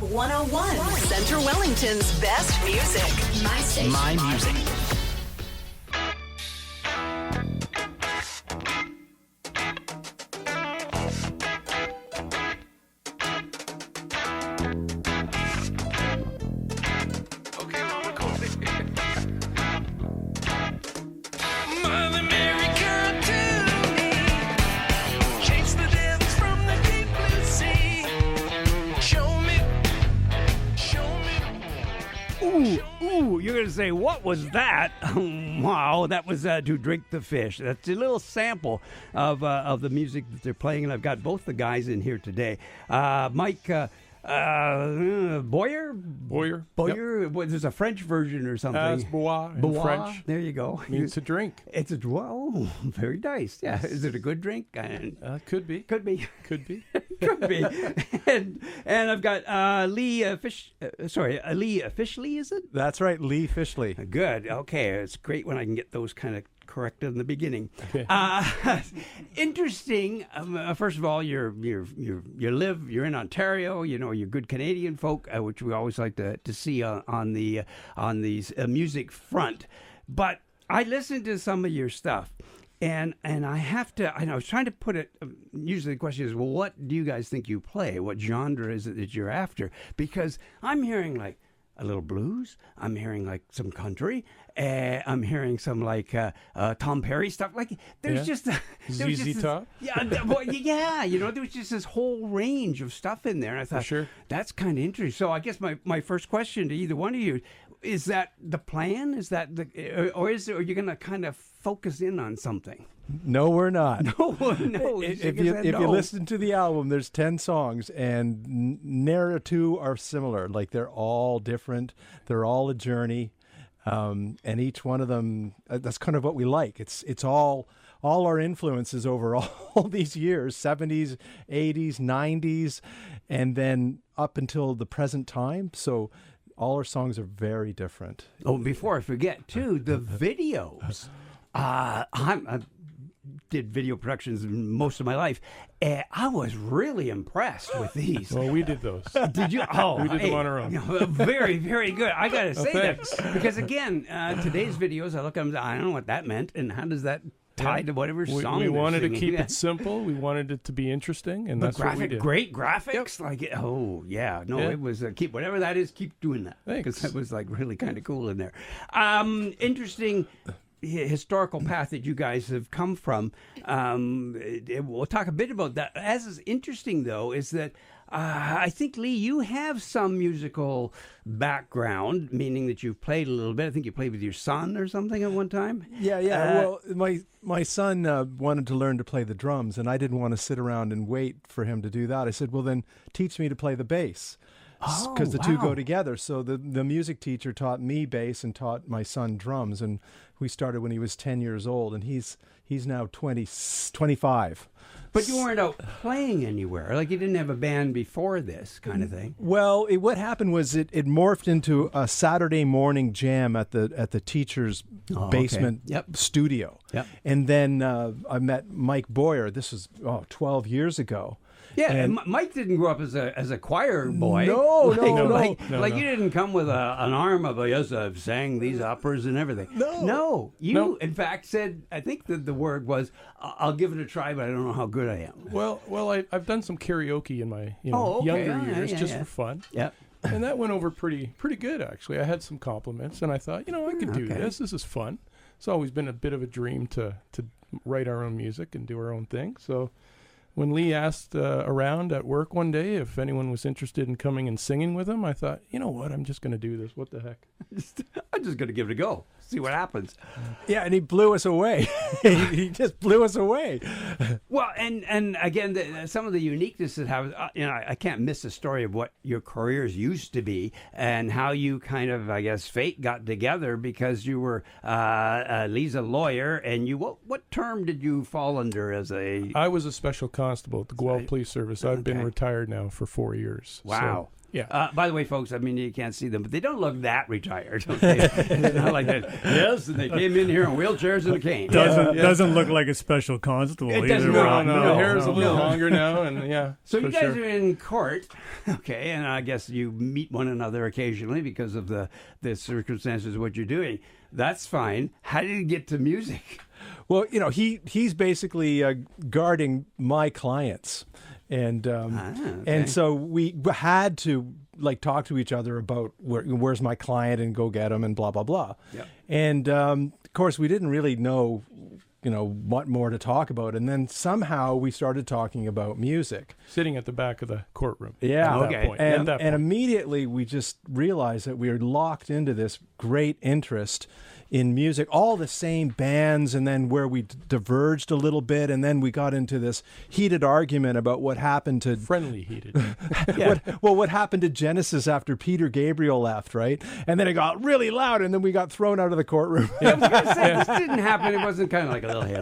101. Central Wellington's best music. My station. My music. Ooh, you're going to say, what was that? Wow, that was To Drink the Fish. That's a little sample of the music that they're playing, and I've got both the guys in here today. Mike Boyer? Boyer. Yep. Well, there's a French version or something. It's bois in French. There you go. Means to drink. It's a oh, very nice. Yeah, is it a good drink? Could be. Could be. Could be. Could be. And I've got Lee Lee Fishley, is it? That's right, Lee Fishley. Good. Okay, it's great when I can get those kind of corrected in the beginning. Okay. Interesting. First of all, you're in Ontario. You know, you're good Canadian folk, which we always like to see on the music front. But I listened to some of your stuff. And I have to, I was trying to put it, usually the question is, well, what do you guys think you play? What genre is it that you're after? Because I'm hearing like a little blues. I'm hearing like some country. I'm hearing some like Tom Perry stuff. Like there's just ZZ Top. Yeah, you know, there was just this whole range of stuff in there. And I thought, sure, that's kind of interesting. So I guess my first question to either one of you, is that the plan? Is that or are you going to kind of focus in on something? No, we're not. No. If you listen to the album, there's 10 songs, and nary two are similar. Like they're all different. They're all a journey, and each one of them. That's kind of what we like. It's all our influences over all these years, 70s, 80s, 90s, and then up until the present time. So all our songs are very different. Oh, before I forget, too, the videos. I did video productions most of my life. I was really impressed with these. Well, we did those. Did you? Oh, we did them on our own. Very, very good. I got to say thanks. that because again, today's videos, I look at them, I don't know what that meant, and how does that tie to whatever song we wanted singing. to keep it simple. We wanted it to be interesting, and that's what we did. Great graphics. Yep. It was keep whatever that is. Keep doing that because that was like really kind of cool in there. Interesting historical path that you guys have come from. We'll talk a bit about that. As is interesting, though, is that I think, Lee, you have some musical background, meaning that you've played a little bit. I think you played with your son or something at one time. Yeah. Well, my son wanted to learn to play the drums, and I didn't want to sit around and wait for him to do that. I said, well, then teach me to play the bass. Because the two go together. So the music teacher taught me bass and taught my son drums, and we started when he was 10 years old, and he's now 25. But you weren't out playing anywhere. Like you didn't have a band before this kind of thing. Well, what happened was it morphed into a Saturday morning jam at the teacher's basement studio. Yep. And then I met Mike Boyer. This was 12 years ago. Yeah, and Mike didn't grow up as a choir boy. No. You didn't come with an arm of yes, I've sang these operas and everything. No. You, in fact, said, I think the word was, I'll give it a try, but I don't know how good I am. Well, I've done some karaoke in my younger years just for fun. Yep. And that went over pretty good, actually. I had some compliments, and I thought, I could do this. This is fun. It's always been a bit of a dream to write our own music and do our own thing. So when Lee asked around at work one day if anyone was interested in coming and singing with him, I thought, you know what, I'm just going to do this. What the heck? I'm just going to give it a go. See what happens. Yeah, and he blew us away. He just blew us away. Well, and again, some of the uniqueness that have, I can't miss the story of what your careers used to be and how you kind of, I guess, fate got together because you were Lee's a lawyer, and you what term did you fall under as a? I was a special constable at the Guelph Police Service. I've been retired now for 4 years. Wow. Yeah. By the way, folks, I mean, you can't see them, but they don't look that retired. Okay? It's not like that. Yes, and they came in here in wheelchairs and a cane. Doesn't look like a special constable It either. doesn't Rob. look- The hair is a little longer now, and So you guys sure. are in court, okay, and I guess you meet one another occasionally because of the circumstances of what you're doing. That's fine. How did you get to music? Well, he's basically guarding my clients, and okay. and so we had to talk to each other about where's my client and go get him and blah blah blah. Yep. And of course, we didn't really know what more to talk about, and then somehow we started talking about music. Sitting at the back of the courtroom. Yeah. At that Okay. point. At And, that and point. immediately we just realized that we were locked into this great interest in music, all the same bands, and then where we diverged a little bit, and then we got into this heated argument about what happened to Friendly heated. what happened to Genesis after Peter Gabriel left, right? And then it got really loud, and then we got thrown out of the courtroom. I was going to say, this didn't happen. It wasn't kind of like a little hair.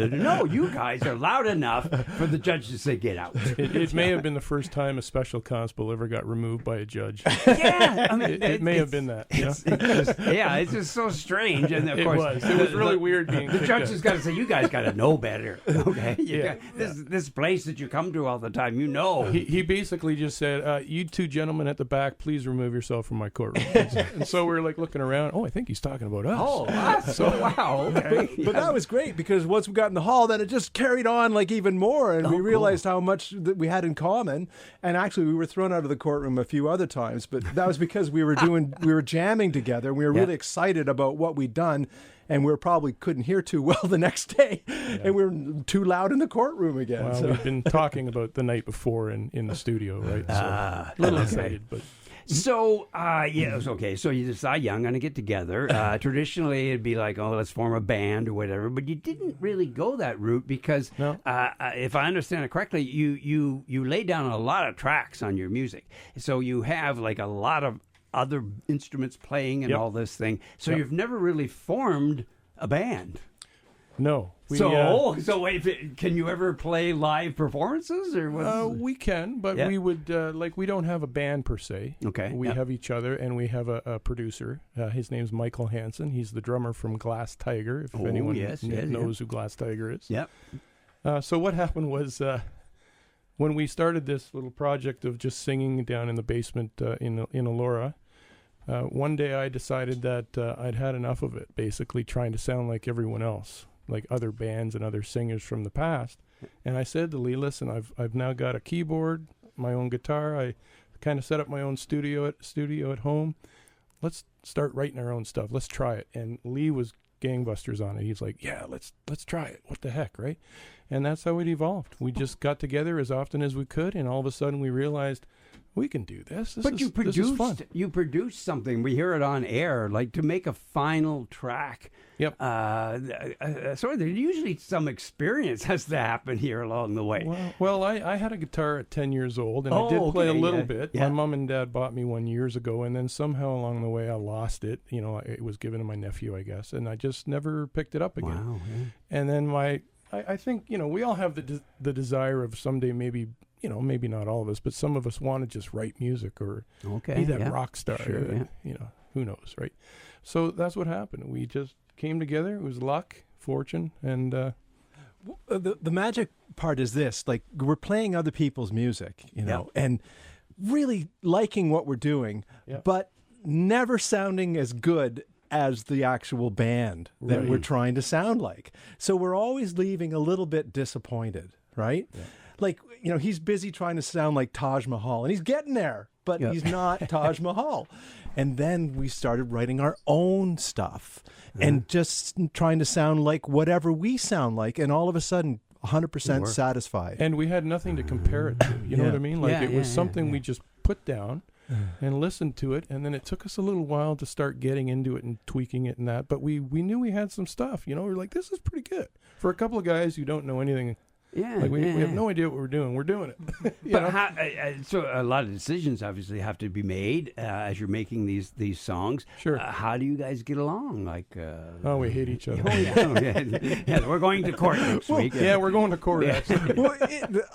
No, you guys are loud enough for the judge to say, get out. It may have been the first time a special constable ever got removed by a judge. Yeah. I mean, It may have been that. it's just so strange. And of It course, was. It was really weird being The kicked judge out. has got to say, you guys got to know better. Okay. Yeah. This place that you come to all the time, you know. He basically just said, you two gentlemen at the back, please remove yourself from my courtroom. And so we're looking around. Oh, I think he's talking about us. Oh, wow. Okay. But that was great because once we got in the hall, then it just carried on even more, and we realized how much that we had in common. And actually, we were thrown out of the courtroom a few other times, but that was because we were jamming together, and we were really excited about what we'd done. And we probably couldn't hear too well the next day, and we were too loud in the courtroom again. Well, we've been talking about the night before in the studio, right? So a little excited, but So, okay. So you decide, yeah, I'm going to get together. Traditionally, it'd be like, oh, let's form a band or whatever. But you didn't really go that route because, No. if I understand it correctly, you lay down a lot of tracks on your music. So you have a lot of other instruments playing and Yep. all this thing. So Yep. you've never really formed a band. no. Can you ever play live performances or what? We can, but Yeah. we would we don't have a band per se. Okay, We yep. have each other, and we have a producer. His name's Michael Hansen. He's the drummer from Glass Tiger. If anyone knows who Glass Tiger is. Yep. So what happened was when we started this little project of just singing down in the basement in Elora. One day I decided that I'd had enough of it, basically trying to sound like everyone else, like other bands and other singers from the past. And I said to Lee, listen, I've now got a keyboard, my own guitar. I kind of set up my own studio at home. Let's start writing our own stuff. Let's try it. And Lee was gangbusters on it. He's like, yeah, let's try it. What the heck, right? And that's how it evolved. We just got together as often as we could, and all of a sudden we realized we can do this. This is fun. You produced something. We hear it on air, to make a final track. Yep. So there's usually some experience has to happen here along the way. Well, I had a guitar at 10 years old, and I Oh, did play a okay, little yeah, bit. yeah. My mom and dad bought me one years ago, and then somehow along the way I lost it. It was given to my nephew, I guess, and I just never picked it up again. Wow. Yeah. And then I think, we all have the desire of someday maybe, maybe not all of us, but some of us want to just write music or Okay. be that yeah. rock star. Sure, yeah. Who knows, right? So that's what happened. We just came together. It was luck, fortune, and The magic part is this: we're playing other people's music, Yep. and really liking what we're doing, Yep. but never sounding as good as the actual band that Right. we're trying to sound like. So we're always leaving a little bit disappointed, right? Yeah. He's busy trying to sound like Taj Mahal, and he's getting there, but Yep. he's not Taj Mahal. And then we started writing our own stuff and just trying to sound like whatever we sound like, and all of a sudden 100% satisfied. And we had nothing to compare it to. You know what I mean? Yeah, It was yeah, something yeah. we just put down and listened to it. And then it took us a little while to start getting into it and tweaking it and that. But we knew we had some stuff. We were like, this is pretty good. For a couple of guys who don't know anything Yeah, Like we have no idea what we're doing. We're doing it. So a lot of decisions obviously have to be made as you're making these songs. Sure. How do you guys get along? Like, we hate each other. yeah, we're going to court next week. Yeah, we're going to court actually. Well,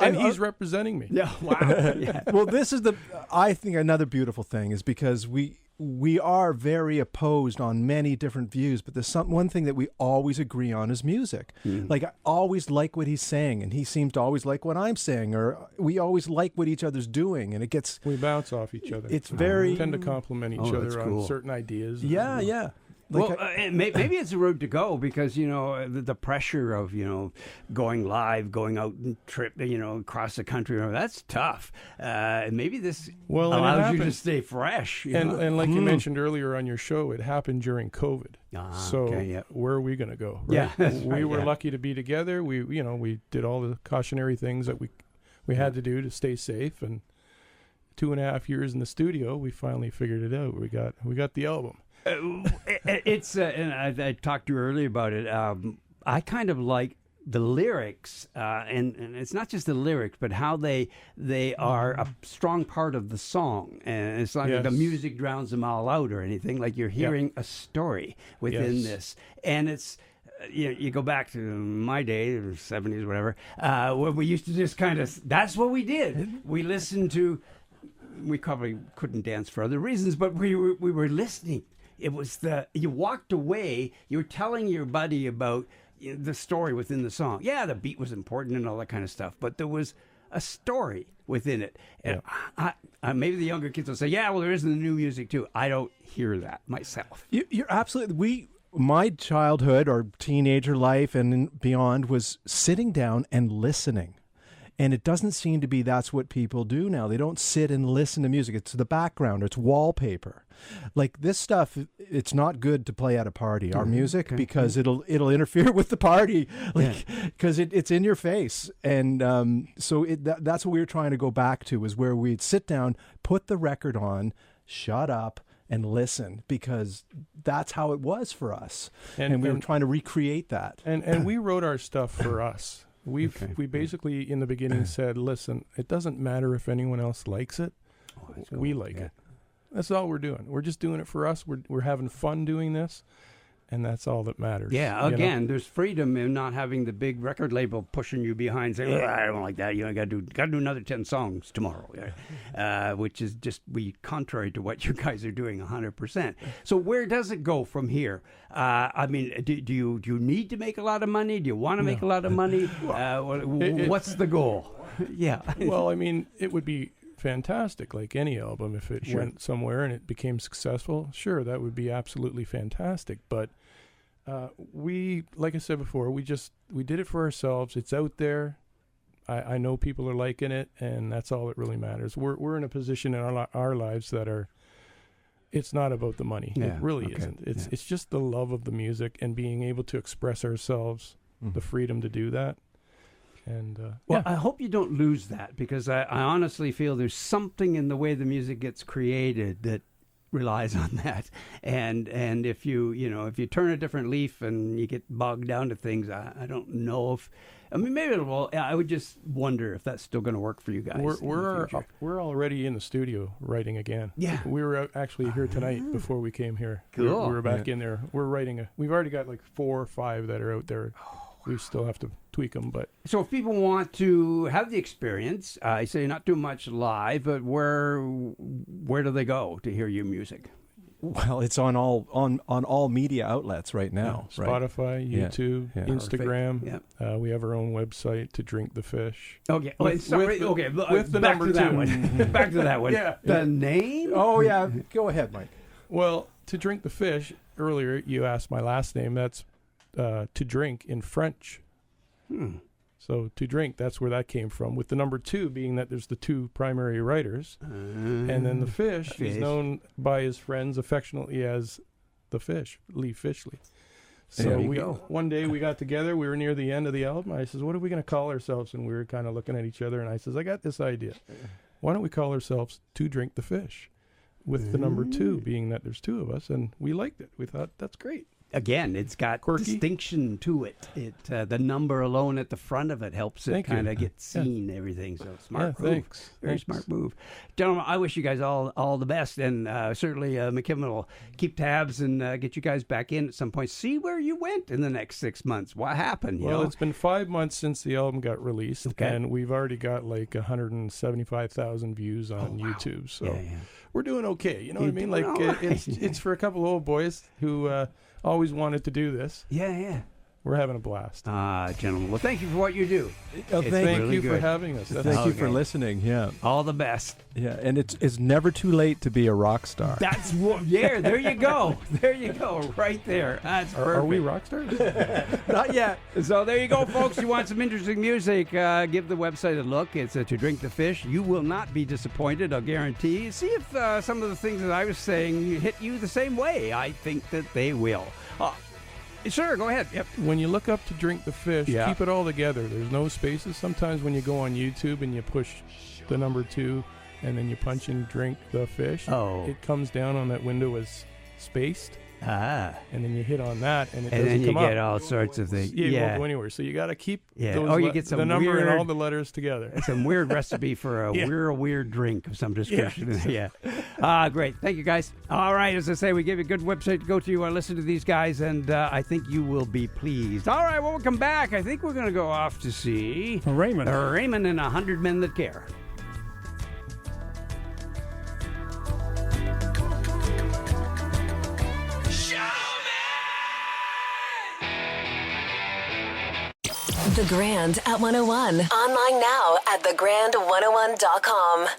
And he's representing me. Yeah, wow. Yeah. well, this is I think another beautiful thing is because we are very opposed on many different views, but there's one thing that we always agree on is music. Like, I always like what he's saying, and he seems to always like what I'm saying, or we always like what each other's doing, and we bounce off each other. It's very We tend to compliment each other on certain ideas. Yeah. Well, maybe it's a road to go because the pressure of going live, going out and trip, across the country. That's tough. Maybe this allows you to stay fresh. And like you mentioned earlier on your show, it happened during COVID. Where are we going to go? Right? Yeah, we were lucky to be together. We did all the cautionary things that we had to do to stay safe. And 2.5 years in the studio, we finally figured it out. We got the album. It's and I talked to you earlier about it. I kind of like the lyrics, and it's not just the lyrics, but how they are a strong part of the song. And it's not like the music drowns them all out or anything. Like you're hearing a story within this, and it's. You go back to my day, the 70s, whatever, where we used to just kind of. That's what we did. We listened to. We probably couldn't dance for other reasons, but we were listening. It was you walked away, you were telling your buddy about the story within the song. Yeah, the beat was important and all that kind of stuff, but there was a story within it. And maybe the younger kids will say, yeah, well, there is the new music too. I don't hear that myself. You're absolutely, my childhood or teenager life and beyond was sitting down and listening. And it doesn't seem to be that's what people do now. They don't sit and listen to music. It's the background. It's wallpaper. Like this stuff, it's not good to play at a party, our music, because it'll interfere with the party, because it's in your face. And that's what we were trying to go back to, is where we'd sit down, put the record on, shut up, and listen, because that's how it was for us. And we were trying to recreate that. And we wrote our stuff for us. We basically in the beginning said, listen, it doesn't matter if anyone else likes it. We like it. That's all we're doing. We're just doing it for us. We're having fun doing this, and that's all that matters. Yeah, again, there's freedom in not having the big record label pushing you behind, saying, I don't like that. Got to do another 10 songs tomorrow, which is just contrary to what you guys are doing 100%. So where does it go from here? I mean, do you need to make a lot of money? Do you want to make a lot of money? What's the goal? Yeah. Well, I mean, it would be fantastic, like any album, if it went somewhere and it became successful. Sure, that would be absolutely fantastic. But like I said before, we did it for ourselves. It's out there. I know people are liking it, and that's all that really matters. We're in a position in our lives that are. It's not about the money. It really isn't. It's just the love of the music and being able to express ourselves, the freedom to do that. And I hope you don't lose that, because I honestly feel there's something in the way the music gets created that relies on that. And if you turn a different leaf and you get bogged down to things, I don't know if. I mean, maybe it will. I would just wonder if that's still going to work for you guys. We're already in the studio writing again. Yeah, we were actually here tonight before we came here. Cool. We were back in there. We're writing we've already got like 4 or 5 that are out there. We still have to tweak them, but so if people want to have the experience, I say not too much live, but where do they go to hear your music? Well, it's on all media outlets right now. Spotify, YouTube, Instagram. We have our own website, To Drink the Fish. Okay. With the back number 2. That one. Back to that one. The name? Oh yeah. Go ahead, Mike. Well, To Drink the Fish. Earlier, you asked my last name. That's to drink in French. So to drink, that's where that came from, with the number 2 being that there's the 2 primary writers. And then the fish is known by his friends affectionately as the Fish, Lee Fishley. So one day we got together, we were near the end of the album. I says, what are we going to call ourselves? And we were kind of looking at each other, and I says, I got this idea. Why don't we call ourselves To Drink the Fish? With the number 2 being that there's 2 of us, and we liked it. We thought, that's great. again, it's got Quirky. distinction to it. The number alone at the front of it helps it Thank you. kind of get seen, everything. So smart move. Thanks. Very Thanks. smart move. Gentlemen, I wish you guys all the best. And certainly McKimmon will keep tabs and get you guys back in at some point. See where you went in the next 6 months. What happened? You Well, know? it's been 5 months since the album got released, Okay. and we've already got like 175,000 views on YouTube. So Yeah. we're doing okay. You know You're what I mean? doing Like all right. it's for a couple of old boys who always wanted to do this. Yeah. We're having a blast. Gentlemen, well, thank you for what you do. Oh, It's thank Thank really you for good. having us. That's Thank you for Okay. listening. Yeah, All the best. yeah, and it's never too late to be a rock star. That's what. Yeah, there you go. There you go. Right there. That's perfect. Are we rock stars? Not yet. So there you go, folks. You want some interesting music? Give the website a look. It's To Drink the Fish. You will not be disappointed, I'll guarantee. See if some of the things that I was saying hit you the same way. I think that they will. Sure, go ahead. Yep. When you look up to Drink the Fish, Yeah. keep it all together. There's no spaces. Sometimes when you go on YouTube and you push the number 2 and then you punch in Drink the Fish, Oh. it comes down on that window as spaced, Ah. and then you hit on that and it And doesn't then you come get up. all sorts of things. It won't Yeah. go anywhere. So you got to keep Yeah. those Or you get some the number weird- and all the letters together. Some weird recipe for a Yeah. weird drink of some description. Yeah. Great. Thank you, guys. All right. As I say, we gave you a good website to go to listen to these guys, and I think you will be pleased. All right. Well, we'll come back. I think we're going to go off to see Raymond. Raymond and 100 Men That Care. The Grand at 101. Online now at thegrand101.com.